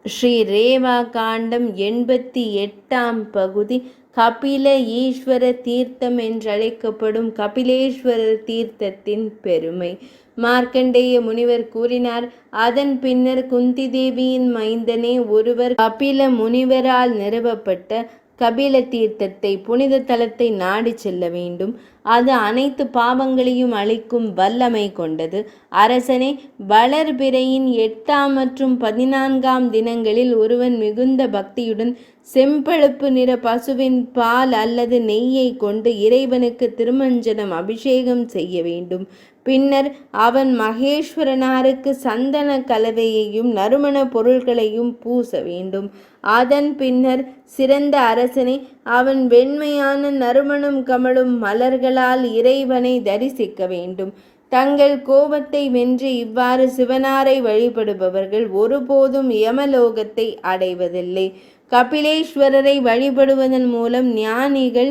ஸ்ரீ ரேவா காண்டம் 88ஆம் பகுதி. கபில ஈஸ்வர தீர்த்தம் என்றழைக்கப்படும் கபிலேஸ்வரர் தீர்த்தத்தின் பெருமை. மார்க்கண்டேய முனிவர் கூறினார். அதன் பின்னர் குந்தி தேவியின் மைந்தனே ஒருவர் கபில முனிவரால் நிறுவப்பட்ட கபில தீர்த்தத்தை புனித தலத்தை நாடி செல்ல வேண்டும். அது அனைத்து பாவங்களையும் அழிக்கும் வல்லமை கொண்டது. அரசனே, வளர்பிறையின் 8ஆம் மற்றும் 14ஆம் தினங்களில் ஒருவன் மிகுந்த பக்தியுடன் செம்பழுப்பு நிற பசுவின் பால் அல்லது நெய்யை கொண்டு இறைவனுக்கு திருமஞ்சனம் அபிஷேகம் செய்ய வேண்டும். பின்னர் அவன் மகேஸ்வரனாருக்கு சந்தன கலவையையும் நறுமண பொருள்களையும் பூச வேண்டும். அதன் பின்னர் சிறந்த அரசனை, அவன் வெண்மையான நறுமணம் கமழும் மலர்களால் இறைவனை தரிசிக்க வேண்டும். தங்கள் கோபத்தை வென்று இவ்வாறு சிவனாரை வழிபடுபவர்கள் ஒருபோதும் யமலோகத்தை அடைவதில்லை. கபிலேஸ்வரரை வழிபடுவதன் மூலம் ஞானிகள்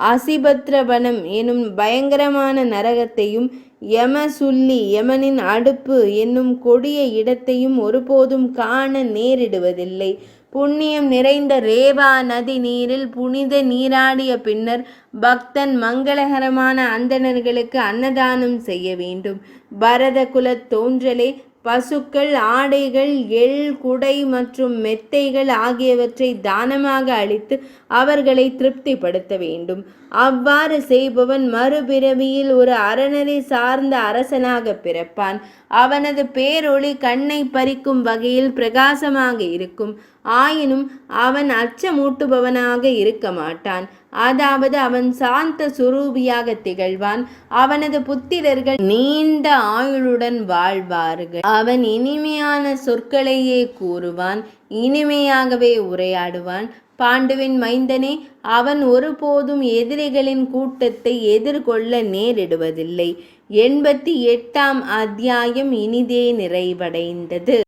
அசிபத்ரவனம் எனும் பயங்கரமான நரகத்தையும் யமசுல்லி யமனின் அடுப்பு என்னும் கொடிய இடத்தையும் ஒருபோதும் காண நேரிடுவதில்லை. புண்ணியம் நிறைந்த ரேவா நதி நீரில் புனித நீராடிய பின்னர் பக்தன் மங்களகரமான அந்தணர்களுக்கு அன்னதானம் செய்ய வேண்டும். பரத குலத் தோன்றலே, பசுக்கள், ஆடைகள், எள், குடை மற்றும் மெத்தைகள் ஆகியவற்றை தானமாக அளித்து அவர்களை திருப்திப்படுத்த வேண்டும். அவ்வாறு செய்பவன் மறுபிறவியில் ஒரு அறநெறி சார்ந்த அரசனாக பிறப்பான். அவனது பேரொளி கண்ணை பறிக்கும் வகையில் பிரகாசமாக இருக்கும். ஆயினும் அவன் அச்சமூட்டுபவனாக இருக்க மாட்டான். அதாவது அவன் சாந்த சுரூபியாக திகழ்வான். அவனது புத்திரர்கள் நீண்ட ஆயுளுடன் வாழ்வார்கள். அவன் இனிமையான சொற்களையே கூறுவான், இனிமையாகவே உரையாடுவான். பாண்டுவின் மைந்தனே, அவன் ஒருபோதும் எதிரிகளின் கூட்டத்தை எதிர்கொள்ள நேரிடுவதில்லை. 88ஆம் அத்தியாயம் இனிதே நிறைவடைந்தது.